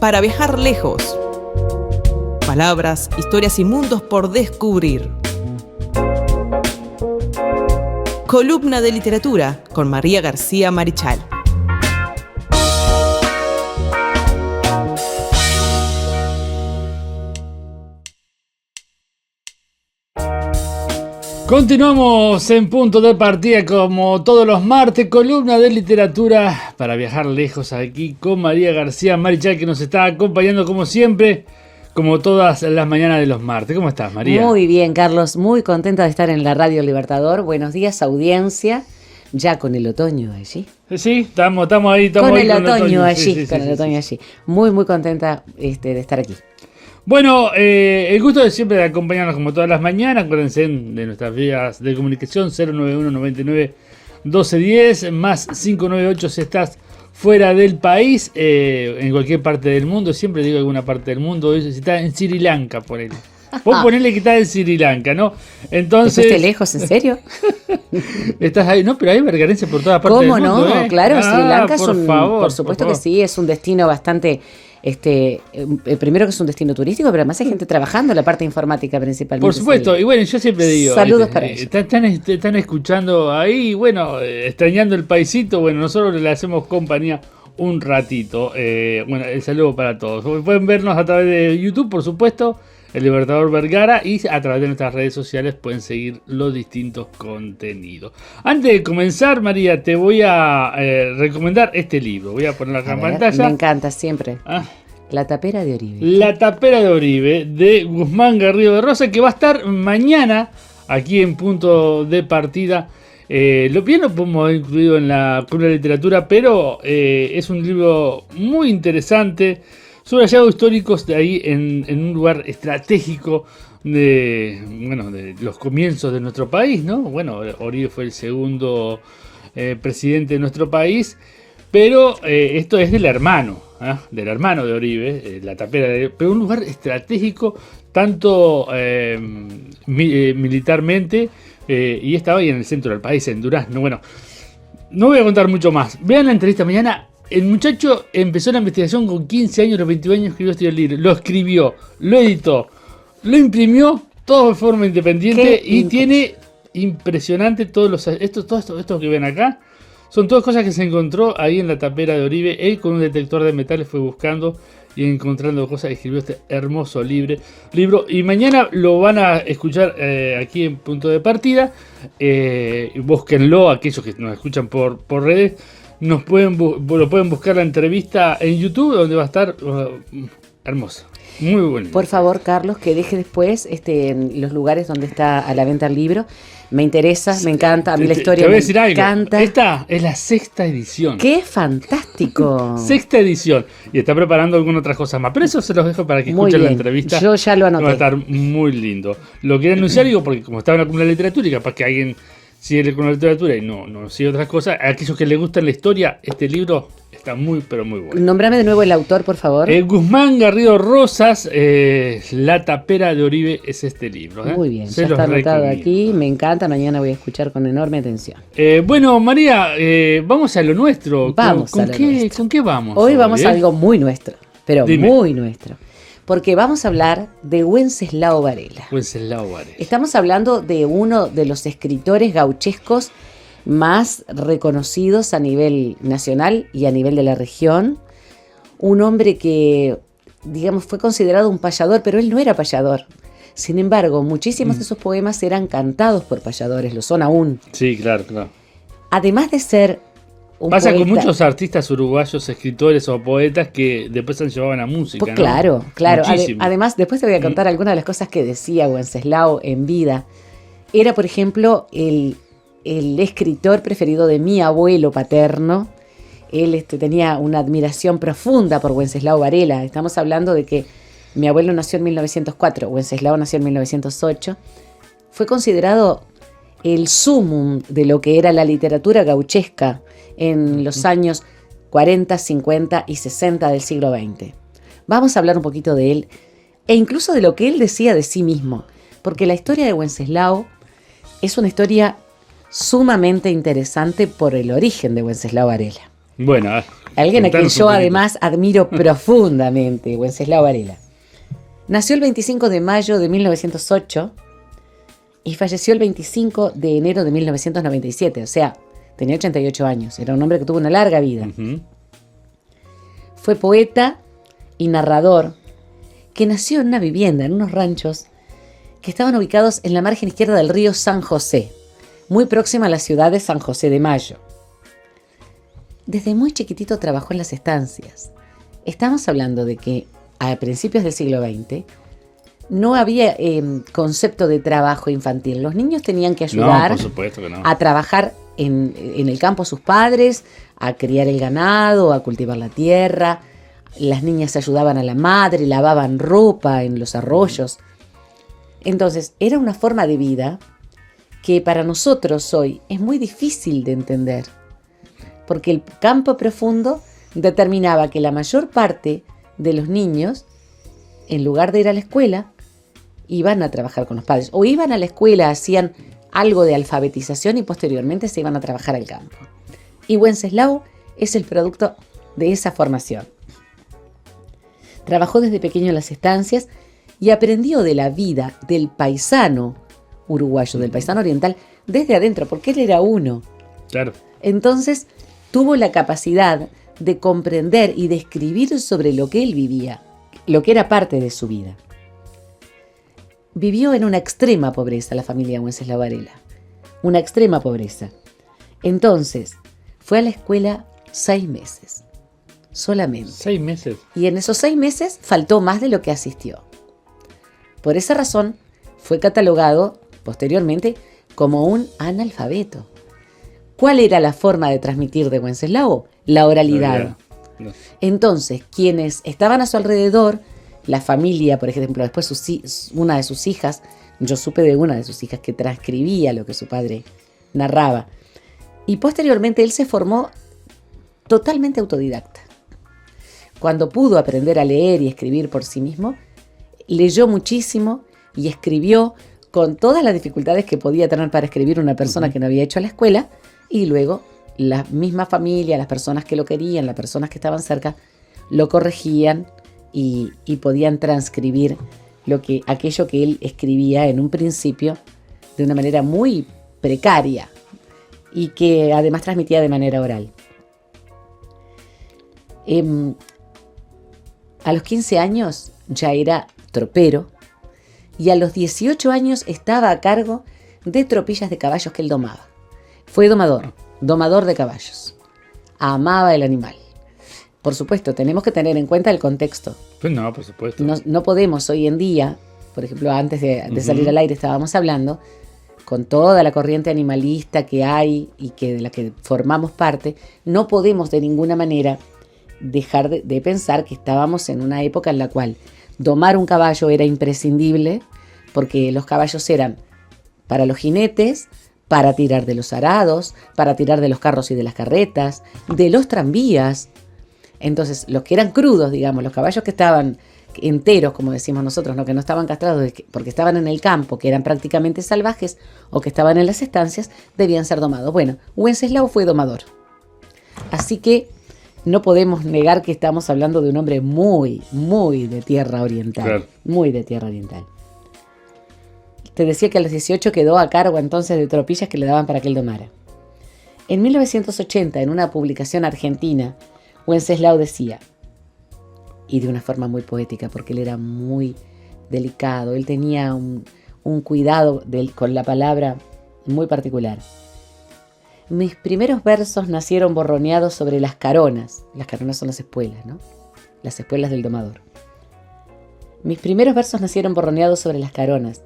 para viajar lejos. Palabras, historias y mundos por descubrir. Columna de literatura con María García Marichal. Continuamos en punto de partida como todos los martes, columna de literatura para viajar lejos aquí con María García Marichal, que nos está acompañando como siempre, como todas las mañanas de los martes. ¿Cómo estás, María? Muy bien, Carlos, muy contenta de estar en la Radio Libertador. Buenos días, audiencia, ya con el otoño allí. Sí, estamos ahí. Con el otoño allí. Muy, muy contenta de estar aquí. Bueno, el gusto de siempre de acompañarnos como todas las mañanas. Acuérdense de nuestras vías de comunicación 091 99 1210 más 598 si estás fuera del país, en cualquier parte del mundo. Siempre digo alguna parte del mundo. Si estás en Sri Lanka, ponele. Vos ponele que estás en Sri Lanka, ¿no? Entonces. ¿Estás lejos, en serio? Estás ahí, no, pero hay vergarenses por todas partes del mundo. ¿Cómo no? Claro, Sri Lanka por supuesto que sí, es un destino bastante. Primero que es un destino turístico, pero además hay gente trabajando en la parte informática principalmente. Por supuesto, y bueno, yo siempre digo, saludos para ellos. Están escuchando ahí, bueno, extrañando el paisito, bueno, nosotros le hacemos compañía un ratito. Bueno, el saludo para todos. Pueden vernos a través de YouTube, por supuesto, El Libertador Vergara, y a través de nuestras redes sociales pueden seguir los distintos contenidos. Antes de comenzar, María, te voy a recomendar este libro. Voy a ponerlo acá en pantalla. Me encanta siempre. La tapera de Oribe. La tapera de Oribe, de Guzmán Garrido de Rosa, que va a estar mañana aquí en punto de partida. Lo podemos haber incluido en la columna de literatura, pero es un libro muy interesante sobre hallazgos históricos de ahí en un lugar estratégico de los comienzos de nuestro país, ¿no? Bueno, Oribe fue el segundo presidente de nuestro país, pero esto es del hermano de Oribe, la tapera de Oribe, pero un lugar estratégico tanto militarmente, y estaba ahí en el centro del país, en Durazno. Bueno, no voy a contar mucho más. Vean la entrevista mañana. El muchacho empezó la investigación con 15 años, los 21 años escribió este libro, lo escribió, lo editó, lo imprimió, todo de forma independiente y tiene impresionante todos esto que ven acá. Son todas cosas que se encontró ahí en la tapera de Oribe. Él con un detector de metales fue buscando y encontrando cosas y escribió este hermoso libro. Y mañana lo van a escuchar aquí en punto de partida. Búsquenlo, aquellos que nos escuchan por redes. Lo pueden buscar la entrevista en YouTube, donde va a estar hermosa. Muy bueno. Por favor, Carlos, que deje después en los lugares donde está a la venta el libro. Me interesa, me encanta, a mí la historia me encanta. Esta es la 6ª edición. ¡Qué fantástico! 6ª edición. Y está preparando algunas otras cosas más. Pero eso se los dejo para que escuchen la entrevista. Yo ya lo anoté. Va a estar muy lindo. Lo quería anunciar, digo, porque como estaba en la columna de literatura y capaz que alguien sigue con la literatura y no sigue otras cosas, a aquellos que les gustan la historia, este libro está muy, pero muy bueno. Nómbrame de nuevo el autor, por favor. Guzmán Garrido Rosas, La tapera de Oribe es este libro. Muy bien, ya está anotado aquí, me encanta, mañana voy a escuchar con enorme atención. Bueno, María, vamos a lo nuestro. Vamos ¿Con qué vamos? Hoy vamos a algo muy nuestro, pero Dime. Muy nuestro. Porque vamos a hablar de Wenceslao Varela. Estamos hablando de uno de los escritores gauchescos más reconocidos a nivel nacional y a nivel de la región. Un hombre que, digamos, fue considerado un payador, pero él no era payador. Sin embargo, muchísimos de sus poemas eran cantados por payadores, lo son aún. Sí, claro. Además de ser un Pasa poeta, con muchos artistas uruguayos, escritores o poetas que después se llevaban a música, pues, ¿no? Claro. Además, después te voy a contar algunas de las cosas que decía Wenceslao en vida. Era, por ejemplo, el escritor preferido de mi abuelo paterno. Él tenía una admiración profunda por Wenceslao Varela. Estamos hablando de que mi abuelo nació en 1904, Wenceslao nació en 1908. Fue considerado el sumum de lo que era la literatura gauchesca en los años 40, 50 y 60 del siglo XX. Vamos a hablar un poquito de él e incluso de lo que él decía de sí mismo, porque la historia de Wenceslao es una historia sumamente interesante por el origen de Wenceslao Varela. Bueno, Alguien a quien Contanos un yo poquito. además admiro profundamente, Wenceslao Varela. Nació el 25 de mayo de 1908 y falleció el 25 de enero de 1997, o sea, tenía 88 años, era un hombre que tuvo una larga vida. Ujú. Fue poeta y narrador que nació en una vivienda, en unos ranchos que estaban ubicados en la margen izquierda del río San José, muy próxima a la ciudad de San José de Mayo. Desde muy chiquitito trabajó en las estancias. Estamos hablando de que a principios del siglo XX no había concepto de trabajo infantil. Los niños tenían que ayudar No, por supuesto que no. a trabajar en el campo a sus padres, a criar el ganado, a cultivar la tierra. Las niñas ayudaban a la madre, lavaban ropa en los arroyos. Entonces, era una forma de vida que para nosotros hoy es muy difícil de entender, porque el campo profundo determinaba que la mayor parte de los niños, en lugar de ir a la escuela, iban a trabajar con los padres, o iban a la escuela, hacían algo de alfabetización y posteriormente se iban a trabajar al campo. Y Wenceslao es el producto de esa formación. Trabajó desde pequeño en las estancias y aprendió de la vida del paisano uruguayo, del paisano oriental, desde adentro, porque él era uno. Claro. Entonces tuvo la capacidad de comprender y de escribir sobre lo que él vivía, lo que era parte de su vida. Vivió en una extrema pobreza la familia Wenceslao Varela, una extrema pobreza. Entonces fue a la escuela 6 meses, solamente. 6 meses. Y en esos 6 meses faltó más de lo que asistió. Por esa razón fue catalogado posteriormente como un analfabeto. ¿Cuál era la forma de transmitir de Wenceslao? La oralidad. No. Entonces, quienes estaban a su alrededor, la familia, por ejemplo, después una de sus hijas, yo supe de una de sus hijas que transcribía lo que su padre narraba. Y posteriormente él se formó totalmente autodidacta. Cuando pudo aprender a leer y escribir por sí mismo, leyó muchísimo y escribió con todas las dificultades que podía tener para escribir una persona que no había hecho la escuela, y luego la misma familia, las personas que lo querían, las personas que estaban cerca, lo corregían y podían transcribir aquello que él escribía en un principio de una manera muy precaria y que además transmitía de manera oral. A los 15 años ya era tropero y a los 18 años estaba a cargo de tropillas de caballos que él domaba. Fue domador de caballos. Amaba el animal. Por supuesto, tenemos que tener en cuenta el contexto. Pues no, por supuesto. No podemos hoy en día, por ejemplo, antes de salir al aire estábamos hablando, con toda la corriente animalista que hay y de la que formamos parte, no podemos de ninguna manera dejar de pensar que estábamos en una época en la cual domar un caballo era imprescindible, porque los caballos eran para los jinetes, para tirar de los arados, para tirar de los carros y de las carretas, de los tranvías. Entonces, los que eran crudos, digamos, los caballos que estaban enteros, como decimos nosotros, ¿no? Que no estaban castrados porque estaban en el campo, que eran prácticamente salvajes, o que estaban en las estancias, debían ser domados. Bueno, Wenceslao fue domador. Así que no podemos negar que estamos hablando de un hombre muy, muy de tierra oriental. Claro. Muy de tierra oriental. Te decía que a los 18 quedó a cargo entonces de tropillas que le daban para que él domara. En 1980, en una publicación argentina, Wenceslao decía, y de una forma muy poética, porque él era muy delicado, él tenía un cuidado con la palabra muy particular. Mis primeros versos nacieron borroneados sobre las caronas. Las caronas son las espuelas, ¿no? Las espuelas del domador. Mis primeros versos nacieron borroneados sobre las caronas.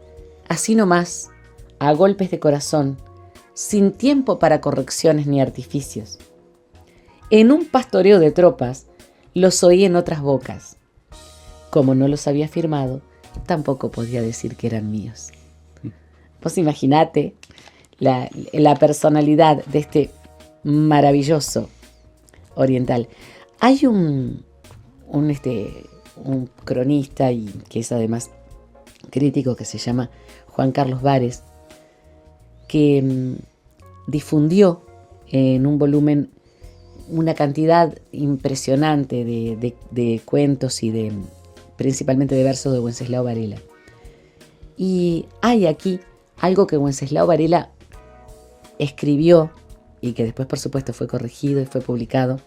Así nomás, a golpes de corazón, sin tiempo para correcciones ni artificios. En un pastoreo de tropas, los oí en otras bocas. Como no los había firmado, tampoco podía decir que eran míos. Vos imaginate la personalidad de este maravilloso oriental. Hay un cronista y que es además crítico que se llama Juan Carlos Vares, que difundió en un volumen una cantidad impresionante de cuentos y principalmente de versos de Wenceslao Varela. Y hay aquí algo que Wenceslao Varela escribió y que después, por supuesto, fue corregido y fue publicado,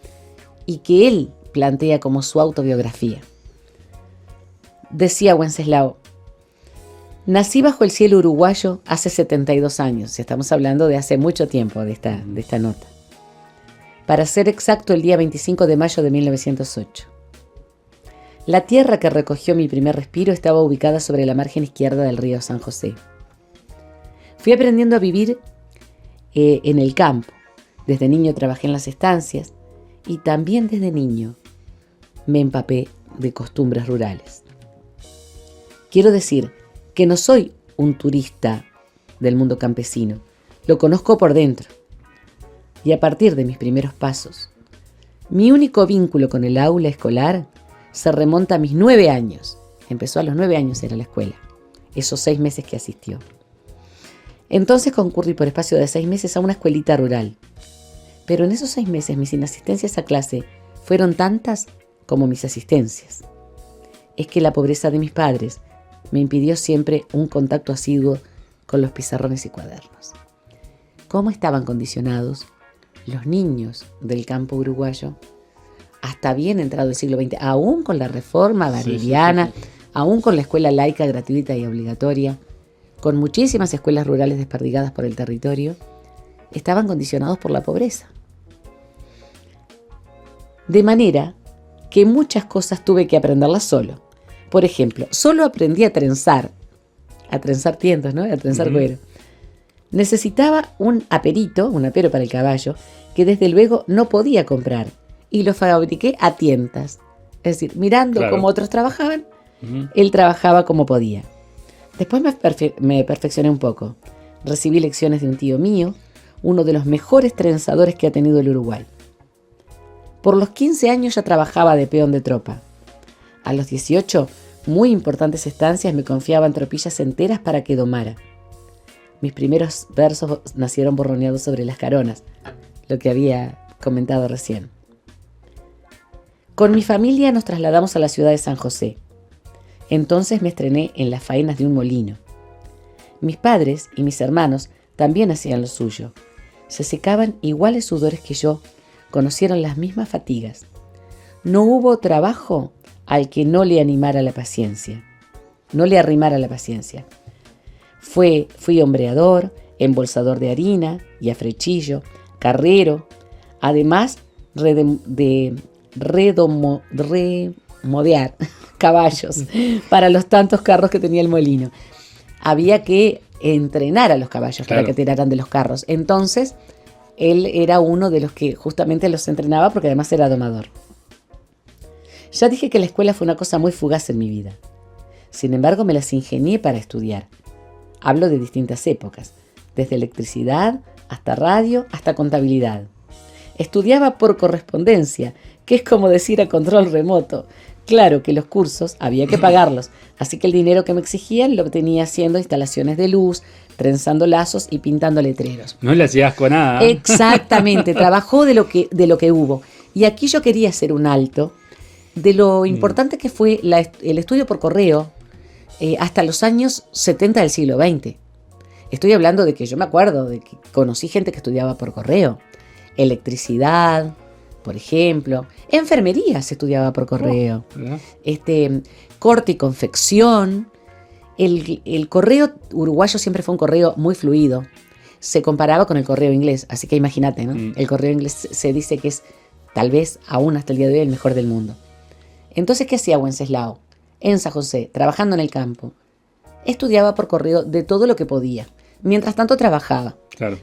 y que él plantea como su autobiografía. Decía Wenceslao: nací bajo el cielo uruguayo hace 72 años. Estamos hablando de hace mucho tiempo de esta nota. Para ser exacto, el día 25 de mayo de 1908. La tierra que recogió mi primer respiro estaba ubicada sobre la margen izquierda del río San José. Fui aprendiendo a vivir en el campo. Desde niño trabajé en las estancias y también desde niño me empapé de costumbres rurales. Quiero decir que no soy un turista del mundo campesino, lo conozco por dentro. Y a partir de mis primeros pasos, mi único vínculo con el aula escolar se remonta a mis 9 años. Empezó a los 9 años en la escuela, esos 6 meses que asistió. Entonces concurrí por espacio de 6 meses a una escuelita rural. Pero en esos 6 meses mis inasistencias a clase fueron tantas como mis asistencias. Es que la pobreza de mis padres me impidió siempre un contacto asiduo con los pizarrones y cuadernos. ¿Cómo estaban condicionados los niños del campo uruguayo hasta bien entrado el siglo XX, aún con la reforma vareliana, sí. Aún con la escuela laica gratuita y obligatoria, con muchísimas escuelas rurales desperdigadas por el territorio, estaban condicionados por la pobreza? De manera que muchas cosas tuve que aprenderlas solo. Por ejemplo, solo aprendí a trenzar tientos, ¿no? A trenzar cuero. Necesitaba un apero para el caballo, que desde luego no podía comprar, y lo fabriqué a tientas. Es decir, mirando cómo otros trabajaban, él trabajaba como podía. Después me perfeccioné un poco. Recibí lecciones de un tío mío, uno de los mejores trenzadores que ha tenido el Uruguay. Por los 15 años ya trabajaba de peón de tropa. A los 18, muy importantes estancias me confiaban tropillas enteras para que domara. Mis primeros versos nacieron borroneados sobre las caronas, lo que había comentado recién. Con mi familia nos trasladamos a la ciudad de San José. Entonces me estrené en las faenas de un molino. Mis padres y mis hermanos también hacían lo suyo. Se secaban iguales sudores que yo, conocieron las mismas fatigas. No hubo trabajo al que no le arrimara la paciencia. Fui hombreador, embolsador de harina y afrechillo, carrero, además de remodear caballos para los tantos carros que tenía el molino. Había que entrenar a los caballos para que tiraran de los carros. Entonces, él era uno de los que justamente los entrenaba porque además era domador. Ya dije que la escuela fue una cosa muy fugaz en mi vida. Sin embargo, me las ingenié para estudiar. Hablo de distintas épocas, desde electricidad hasta radio hasta contabilidad. Estudiaba por correspondencia, que es como decir a control remoto. Claro que los cursos había que pagarlos, así que el dinero que me exigían lo obtenía haciendo instalaciones de luz, trenzando lazos y pintando letreros. No le hacías con nada. Exactamente, trabajó de lo que hubo. Y aquí yo quería hacer un alto de lo importante que fue el estudio por correo hasta los años 70 del siglo XX. Estoy hablando de que yo me acuerdo de que conocí gente que estudiaba por correo. Electricidad, por ejemplo. Enfermería se estudiaba por correo. Corte y confección. El correo uruguayo siempre fue un correo muy fluido. Se comparaba con el correo inglés, así que imagínate, ¿no? El correo inglés se dice que es, tal vez, aún hasta el día de hoy, el mejor del mundo. Entonces, ¿qué hacía Wenceslao? En San José, trabajando en el campo. Estudiaba por correo de todo lo que podía. Mientras tanto trabajaba,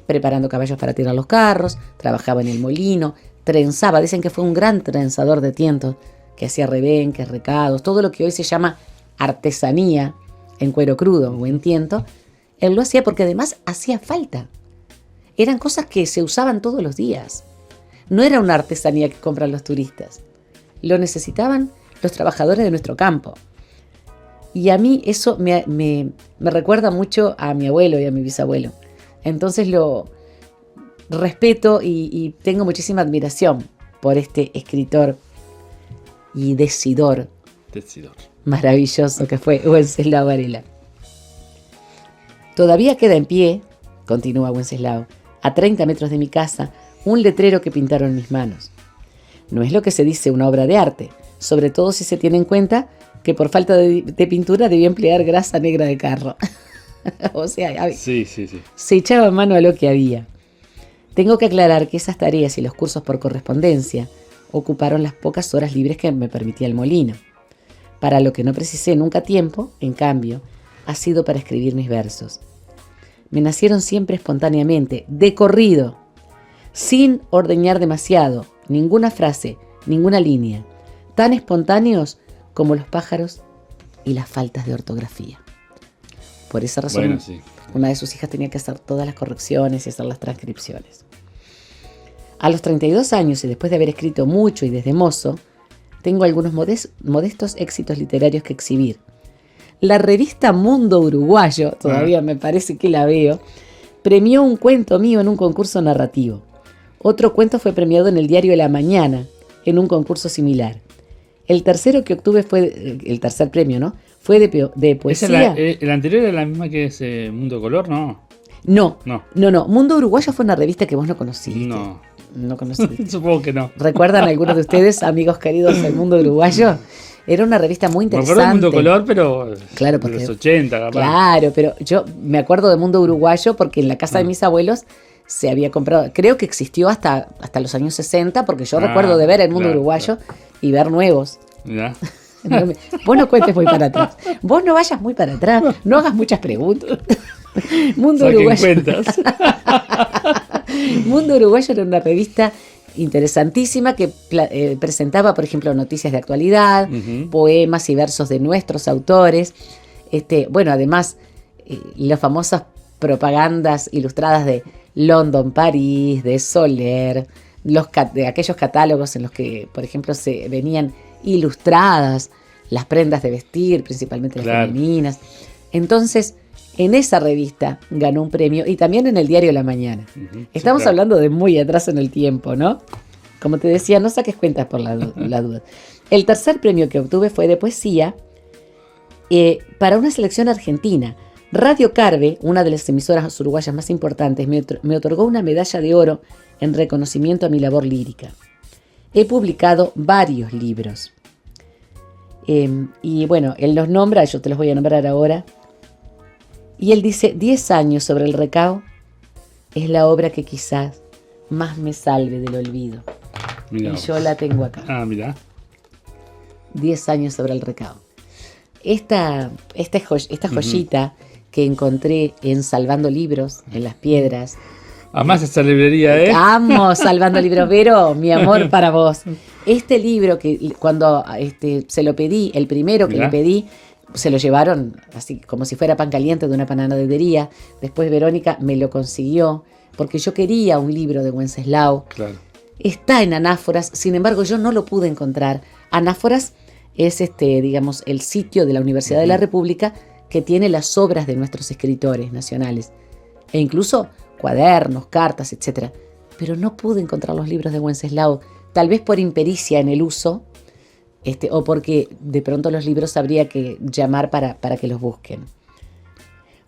preparando caballos para tirar los carros, trabajaba en el molino, trenzaba. Dicen que fue un gran trenzador de tientos, que hacía rebenques, recados, todo lo que hoy se llama artesanía en cuero crudo o en tiento. Él lo hacía porque además hacía falta. Eran cosas que se usaban todos los días. No era una artesanía que compran los turistas. Lo necesitaban los trabajadores de nuestro campo. Y a mí eso me recuerda mucho a mi abuelo y a mi bisabuelo. Entonces lo respeto y tengo muchísima admiración por este escritor y decidor maravilloso que fue Wenceslao Varela. Todavía queda en pie, continúa Wenceslao, a 30 metros de mi casa, un letrero que pintaron mis manos. No es lo que se dice una obra de arte, sobre todo si se tiene en cuenta que por falta de pintura debía emplear grasa negra de carro. O sea, sí. se echaba mano a lo que había. Tengo que aclarar que esas tareas y los cursos por correspondencia ocuparon las pocas horas libres que me permitía el molino. Para lo que no precisé nunca tiempo, en cambio, ha sido para escribir mis versos. Me nacieron siempre espontáneamente, de corrido, sin ordeñar demasiado, ninguna frase, ninguna línea, tan espontáneos como los pájaros y las faltas de ortografía. Por esa razón, una de sus hijas tenía que hacer todas las correcciones y hacer las transcripciones. A los 32 años y después de haber escrito mucho y desde mozo, tengo algunos modestos éxitos literarios que exhibir. La revista Mundo Uruguayo, todavía me parece que la veo, premió un cuento mío en un concurso narrativo. Otro cuento fue premiado en el diario La Mañana, en un concurso similar. El tercero que obtuve fue, el tercer premio, ¿no? Fue de poesía. ¿El anterior era la misma que es Mundo Color, no? No. Mundo Uruguayo fue una revista que vos no conociste. No conociste. Supongo que no. ¿Recuerdan algunos de ustedes, amigos queridos del Mundo Uruguayo? Era una revista muy interesante. Me acuerdo de Mundo Color, pero claro, porque, de los 80, capaz. Claro, pero yo me acuerdo de Mundo Uruguayo porque en la casa de mis abuelos se había comprado, creo que existió hasta los años 60, porque yo recuerdo de ver el Mundo Uruguayo y ver nuevos. Ya. Vos no cuentes muy para atrás. Vos no vayas muy para atrás. No hagas muchas preguntas. Mundo Uruguayo. Mundo Uruguayo era una revista interesantísima que presentaba, por ejemplo, noticias de actualidad, poemas y versos de nuestros autores. Además, las famosas propagandas ilustradas de London, París, de Soler, de aquellos catálogos en los que, por ejemplo, se venían ilustradas las prendas de vestir, principalmente las femeninas. Entonces, en esa revista ganó un premio y también en el diario La Mañana. Estamos hablando de muy atrás en el tiempo, ¿no? Como te decía, no saques cuentas por la duda. El tercer premio que obtuve fue de poesía para una selección argentina. Radio Carve, una de las emisoras uruguayas más importantes, me otorgó una medalla de oro en reconocimiento a mi labor lírica. He publicado varios libros. Y bueno, él los nombra, yo te los voy a nombrar ahora. Y él dice, 10 años sobre el recao es la obra que quizás más me salve del olvido. Mirá, y yo la tengo acá. Mirá. 10 años sobre el recao. Esta joyita que encontré en Salvando Libros, en Las Piedras. Amás esa librería, ¿eh? Amo Salvando Libros, Vero, mi amor para vos. Este libro que cuando se lo pedí, el primero que le pedí, se lo llevaron así como si fuera pan caliente de una panadería. Después Verónica me lo consiguió porque yo quería un libro de Wenceslao. Claro. Está en Anáforas, sin embargo yo no lo pude encontrar. Anáforas es digamos, el sitio de la Universidad de la República que tiene las obras de nuestros escritores nacionales. E incluso cuadernos, cartas, etc. Pero no pude encontrar los libros de Wenceslao, tal vez por impericia en el uso, o porque de pronto los libros habría que llamar para que los busquen.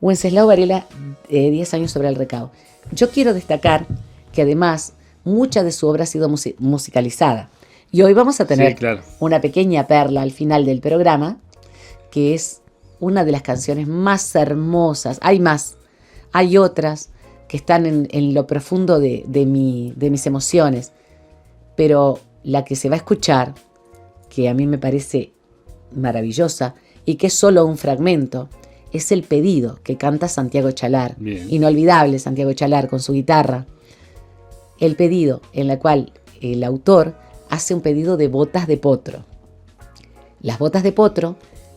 Wenceslao Varela, 10 años sobre el recao. Yo quiero destacar que además mucha de su obra ha sido musicalizada. Y hoy vamos a tener una pequeña perla al final del programa, que es una de las canciones más hermosas. Hay más, hay otras que están en lo profundo de mis emociones. Pero la que se va a escuchar, que a mí me parece maravillosa y que es solo un fragmento, es El Pedido, que canta Santiago Chalar. Bien. Inolvidable Santiago Chalar con su guitarra. El Pedido, en la cual el autor hace un pedido de botas de potro. Las botas de potro,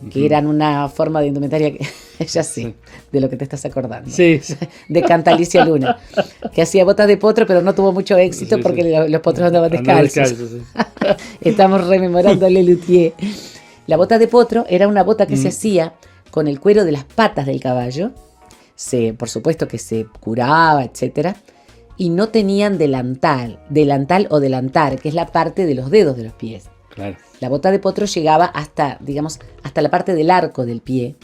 que eran una forma de indumentaria que ya sé, de lo que te estás acordando. Sí. De Cantalicia Luna, que hacía botas de potro, pero no tuvo mucho éxito porque los potros andaban descalzos. Estamos rememorando a Lelutier. La bota de potro era una bota que se hacía con el cuero de las patas del caballo. Por supuesto que se curaba, etcétera. y no tenían delantal o delantar, que es la parte de los dedos de los pies. Claro. La bota de potro llegaba hasta la parte del arco del pie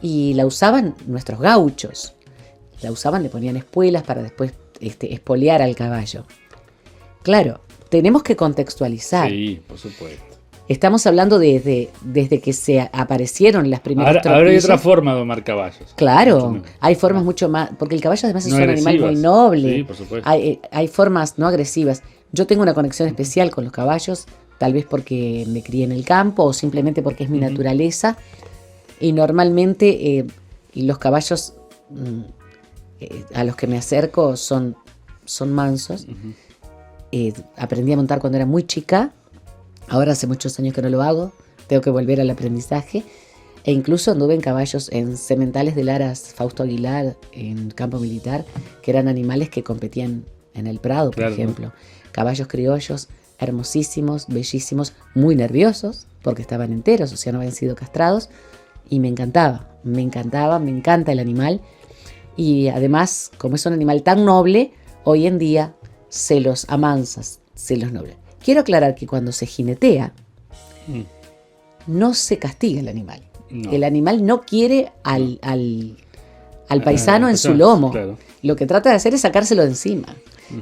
y la usaban nuestros gauchos. La usaban, le ponían espuelas para después espolear al caballo. Claro, tenemos que contextualizar. Sí, por supuesto. Estamos hablando desde que se aparecieron las primeras Ahora hay otra forma de domar caballos. Claro, hay formas mucho más, porque el caballo además es No un animal agresivas. muy noble. Sí, por supuesto. Hay formas no agresivas. Yo tengo una conexión especial con los caballos, tal vez porque me crié en el campo o simplemente porque es mi naturaleza. Y normalmente los caballos a los que me acerco son mansos. Aprendí a montar cuando era muy chica. Ahora hace muchos años que no lo hago. Tengo que volver al aprendizaje. E incluso anduve en caballos en sementales de Laras Fausto Aguilar, en campo militar, que eran animales que competían en el Prado, por ejemplo. Caballos criollos, hermosísimos, bellísimos, muy nerviosos, porque estaban enteros, o sea, no habían sido castrados. Y me encanta el animal. Y además, como es un animal tan noble, hoy en día se los amansa, se los noble. Quiero aclarar que cuando se jinetea, no se castiga el animal. No. El animal no quiere al paisano en su lomo. Claro. Lo que trata de hacer es sacárselo de encima.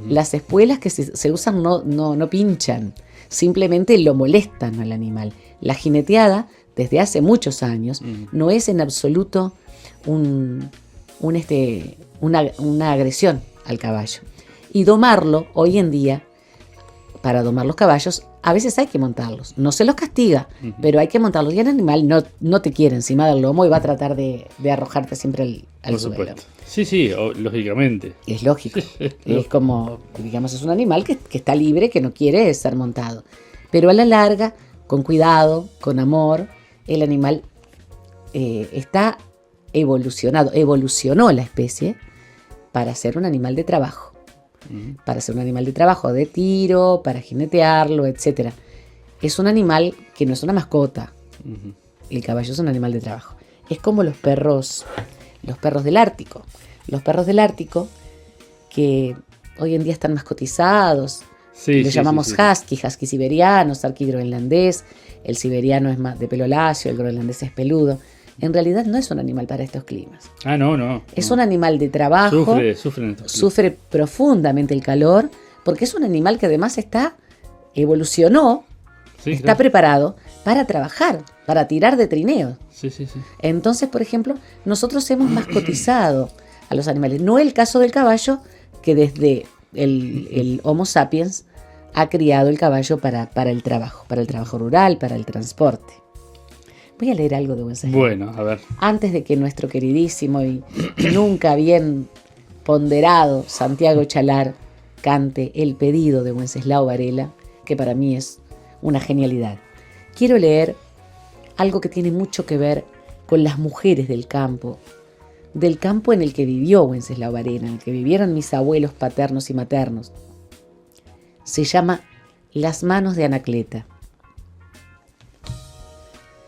Las espuelas que se usan no pinchan, simplemente lo molestan al animal. La jineteada, desde hace muchos años, no es en absoluto una agresión al caballo. Y domarlo, hoy en día, para domar los caballos, a veces hay que montarlos. No se los castiga, pero hay que montarlos. Y el animal no te quiere encima del lomo y va a tratar de arrojarte siempre al suelo. Sí, lógicamente. Es lógico. Es como, digamos, es un animal que está libre, que no quiere ser montado. Pero a la larga, con cuidado, con amor, el animal está evolucionado. Evolucionó la especie para ser un animal de trabajo. Para ser un animal de trabajo, de tiro, para jinetearlo, etc. Es un animal que no es una mascota. El caballo es un animal de trabajo. Es como los perros del Ártico. Los perros del Ártico, que hoy en día están mascotizados, los llamamos husky siberiano, sarky groenlandés. El siberiano es más de pelo lacio, el groenlandés es peludo. En realidad no es un animal para estos climas. No. Es un animal de trabajo. Sufre profundamente el calor, porque es un animal que además evolucionó, está preparado para trabajar, para tirar de trineo. Sí. Entonces, por ejemplo, nosotros hemos mascotizado a los animales. No el caso del caballo, que desde el Homo sapiens ha criado el caballo para el trabajo rural, para el transporte. Voy a leer algo de Wenceslao. Bueno, a ver. Antes de que nuestro queridísimo y nunca bien ponderado Santiago Chalar cante el pedido de Wenceslao Varela, que para mí es una genialidad. Quiero leer algo que tiene mucho que ver con las mujeres del campo en el que vivió Wenceslao Varela, en el que vivieron mis abuelos paternos y maternos. Se llama Las manos de Anacleta.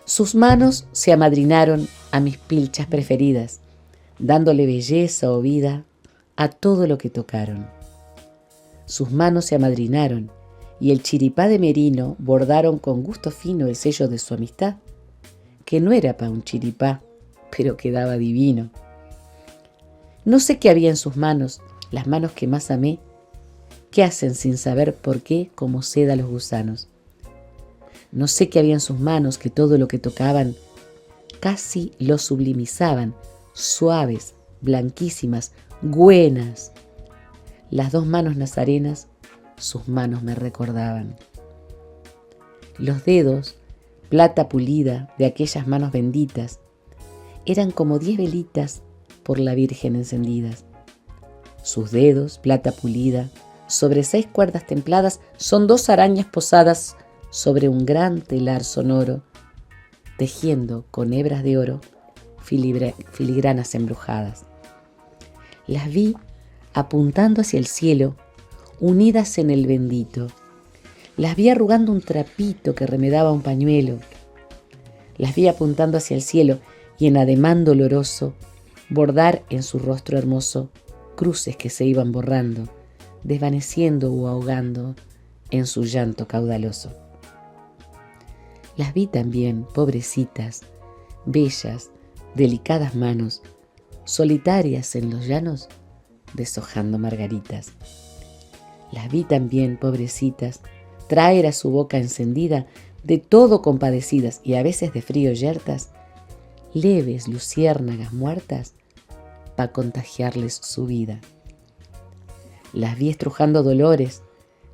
Sus manos se amadrinaron a mis pilchas preferidas, dándole belleza o vida a todo lo que tocaron. Sus manos se amadrinaron y el chiripá de merino bordaron con gusto fino el sello de su amistad, que no era pa' un chiripá, pero quedaba divino. No sé qué había en sus manos, las manos que más amé, que hacen sin saber por qué como seda los gusanos. No sé qué había en sus manos que todo lo que tocaban casi lo sublimizaban, suaves, blanquísimas, buenas. Las dos manos nazarenas, sus manos me recordaban. Los dedos, plata pulida de aquellas manos benditas, eran como 10 velitas por la Virgen encendidas. Sus dedos, plata pulida, sobre 6 cuerdas templadas, son 2 arañas posadas sobre un gran telar sonoro, tejiendo con hebras de oro filigranas embrujadas. Las vi apuntando hacia el cielo, unidas en el bendito. Las vi arrugando un trapito que remedaba un pañuelo. Las vi apuntando hacia el cielo y en ademán doloroso bordar en su rostro hermoso cruces que se iban borrando desvaneciendo o ahogando en su llanto caudaloso. Las vi también, pobrecitas, bellas, delicadas manos, solitarias en los llanos, deshojando margaritas. Las vi también, pobrecitas, traer a su boca encendida, de todo compadecidas y a veces de frío yertas, leves luciérnagas muertas, pa' contagiarles su vida. Las vi estrujando dolores,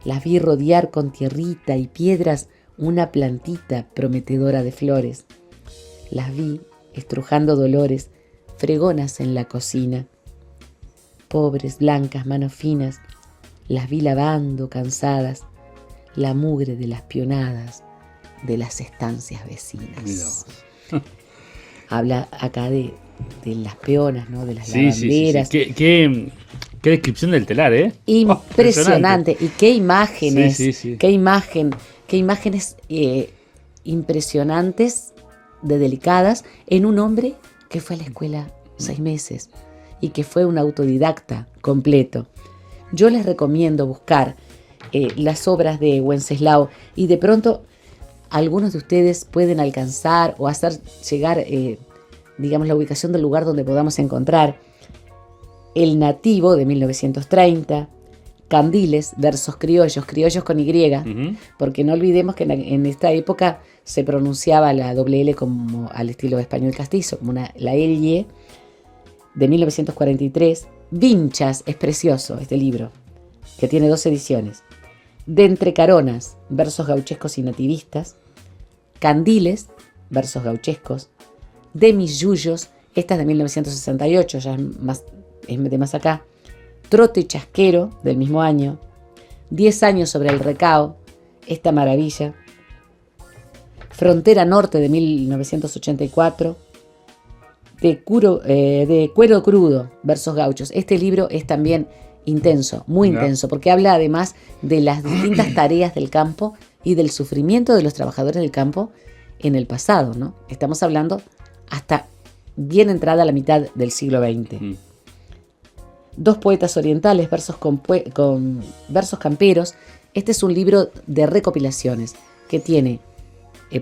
las vi rodear con tierrita y piedras una plantita prometedora de flores. Las vi estrujando dolores, fregonas en la cocina. Pobres, blancas, manos finas, las vi lavando, cansadas, la mugre de las pionadas de las estancias vecinas. Habla acá de las peonas, ¿no? De las lavanderas. Sí. Qué descripción del telar, ¿eh? Impresionante. Y qué imágenes, Sí. qué imágenes impresionantes, de delicadas, en un hombre que fue a la escuela 6 meses y que fue un autodidacta completo. Yo les recomiendo buscar las obras de Wenceslao y de pronto algunos de ustedes pueden alcanzar o hacer llegar, digamos, la ubicación del lugar donde podamos encontrar El Nativo de 1930, Candiles, versos criollos con Y, porque no olvidemos que en esta época se pronunciaba la doble L como al estilo español castizo, como la L de 1943. Vinchas, es precioso este libro, que tiene 2 ediciones. De Entre Caronas, versos gauchescos y nativistas. Candiles, versos gauchescos. De Mis Yuyos, esta es de 1968, ya es de más acá. Trote Chasquero, del mismo año. 10 años sobre el recao, esta maravilla. Frontera Norte, de 1984. De Cuero Crudo, versos gauchos. Este libro es también intenso, muy intenso, porque habla además de las distintas tareas del campo y del sufrimiento de los trabajadores del campo en el pasado, ¿no? Estamos hablando hasta bien entrada la mitad del siglo XX. Dos poetas orientales, versos con versos camperos. Este es un libro de recopilaciones que tiene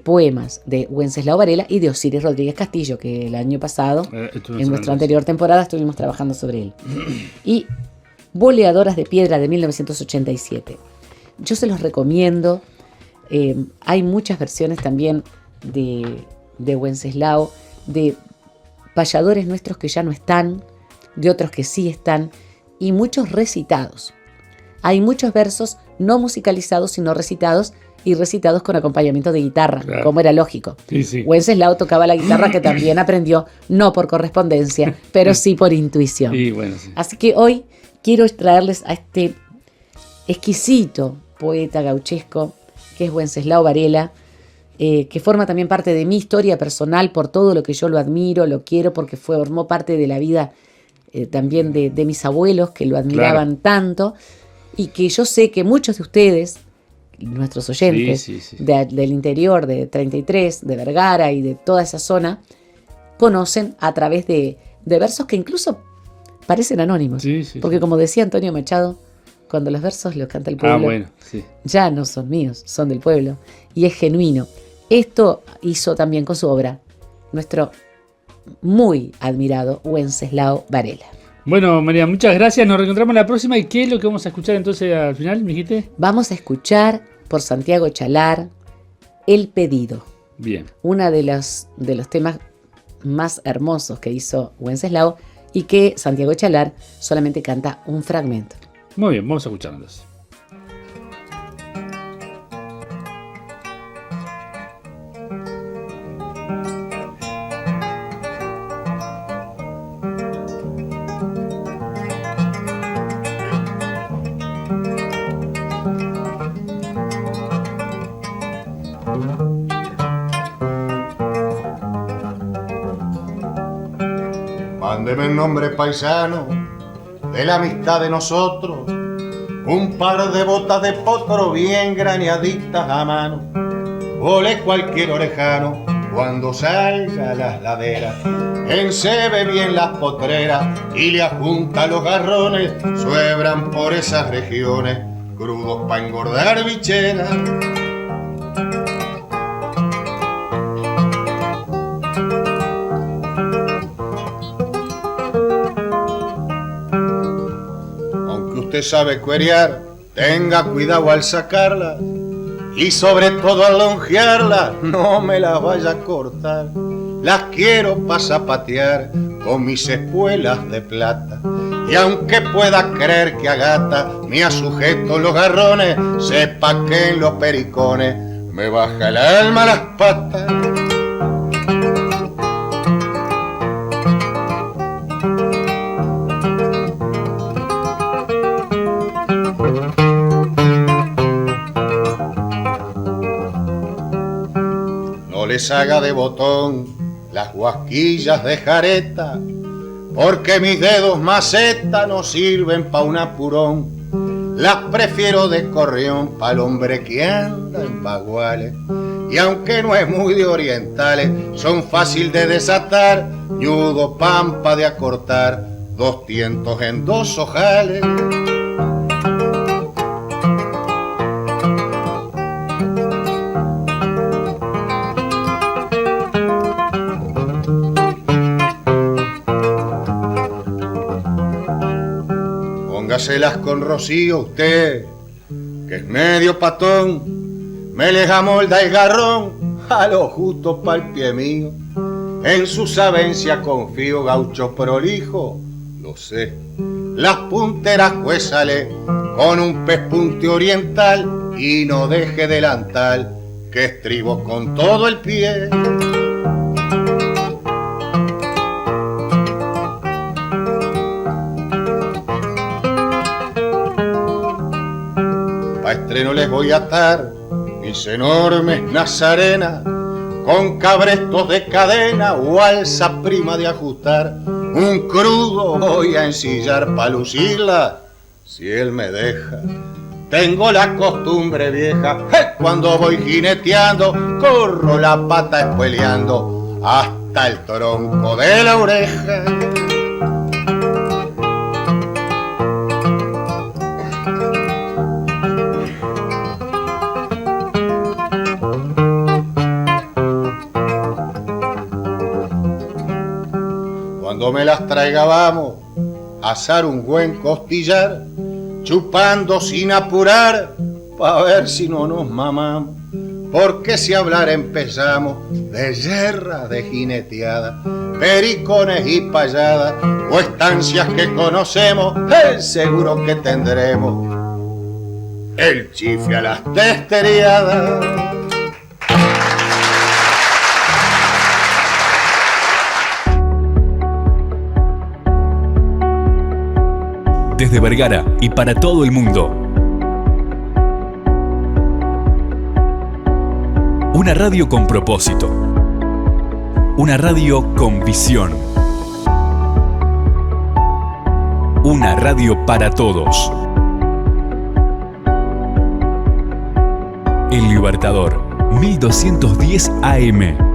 poemas de Wenceslao Varela y de Osiris Rodríguez Castillo, que el año pasado, en nuestra anterior temporada, estuvimos trabajando sobre él. Y Boleadoras de Piedra, de 1987. Yo se los recomiendo. Hay muchas versiones también de Wenceslao, de payadores nuestros que ya no están, de otros que sí están, y muchos recitados. Hay muchos versos no musicalizados, sino recitados, y recitados con acompañamiento de guitarra, claro, como era lógico. Sí. Wenceslao tocaba la guitarra, que también aprendió, no por correspondencia, pero sí por intuición. Sí, bueno, sí. Así que hoy quiero traerles a este exquisito poeta gauchesco, que es Wenceslao Varela, que forma también parte de mi historia personal por todo lo que yo lo admiro, lo quiero, porque formó parte de la vida también de mis abuelos, que lo admiraban tanto, y que yo sé que muchos de ustedes, nuestros oyentes del interior de 33, de Vergara y de toda esa zona, conocen a través de versos que incluso parecen anónimos. Porque como decía Antonio Machado, cuando los versos los canta el pueblo, ya no son míos, son del pueblo, y es genuino. Esto hizo también con su obra nuestro muy admirado Wenceslao Varela. Bueno, María, muchas gracias. Nos reencontramos la próxima. ¿Y qué es lo que vamos a escuchar entonces al final, me dijiste? Vamos a escuchar por Santiago Chalar El Pedido. Bien. Uno de los temas más hermosos que hizo Wenceslao y que Santiago Chalar solamente canta un fragmento. Muy bien, vamos a escucharlo entonces. Mándeme en nombre paisano de la amistad de nosotros un par de botas de potro bien graneaditas a mano. Ole cualquier orejano cuando salga a las laderas, encebe bien las potreras y le ajunta los garrones, suebran por esas regiones, crudos pa' engordar bicheras. Aunque usted sabe cuerear, tenga cuidado al sacarla y sobre todo al longearla, no me las vaya a cortar. Las quiero pa' zapatear con mis espuelas de plata. Y aunque pueda creer que a gata me sujeto los garrones, sepa que en los pericones me baja el alma a las patas. No les haga de botón las guasquillas de jareta, porque mis dedos maceta no sirven pa' un apurón. Las prefiero de corrión pa'l hombre que anda en baguales. Y aunque no es muy de orientales, son fácil de desatar, ñudo pampa de acortar, 200 en 2 ojales. Póngaselas con rocío usted, que es medio patón, me les amolda el garrón a lo justo pa'l pie mío. En su sabencia confío, gaucho prolijo, lo sé. Las punteras cuésale con un pespunte oriental y no deje delantal, que estribo con todo el pie. Pa' estreno les voy a atar mis enormes nazarenas, con cabrestos de cadena o alza prima de ajustar. Un crudo voy a ensillar pa' lucirla, si él me deja. Tengo la costumbre vieja, cuando voy jineteando, corro la pata espueleando hasta el tronco de la oreja. Cuando me las traiga vamos a asar un buen costillar, chupando sin apurar, pa' ver si no nos mamamos. Porque si hablar empezamos de yerra, de jineteada, pericones y payadas, o estancias que conocemos, seguro que tendremos el chifre a las testeriadas. Desde Vergara y para todo el mundo. Una radio con propósito. Una radio con visión. Una radio para todos. El Libertador, 1210 AM.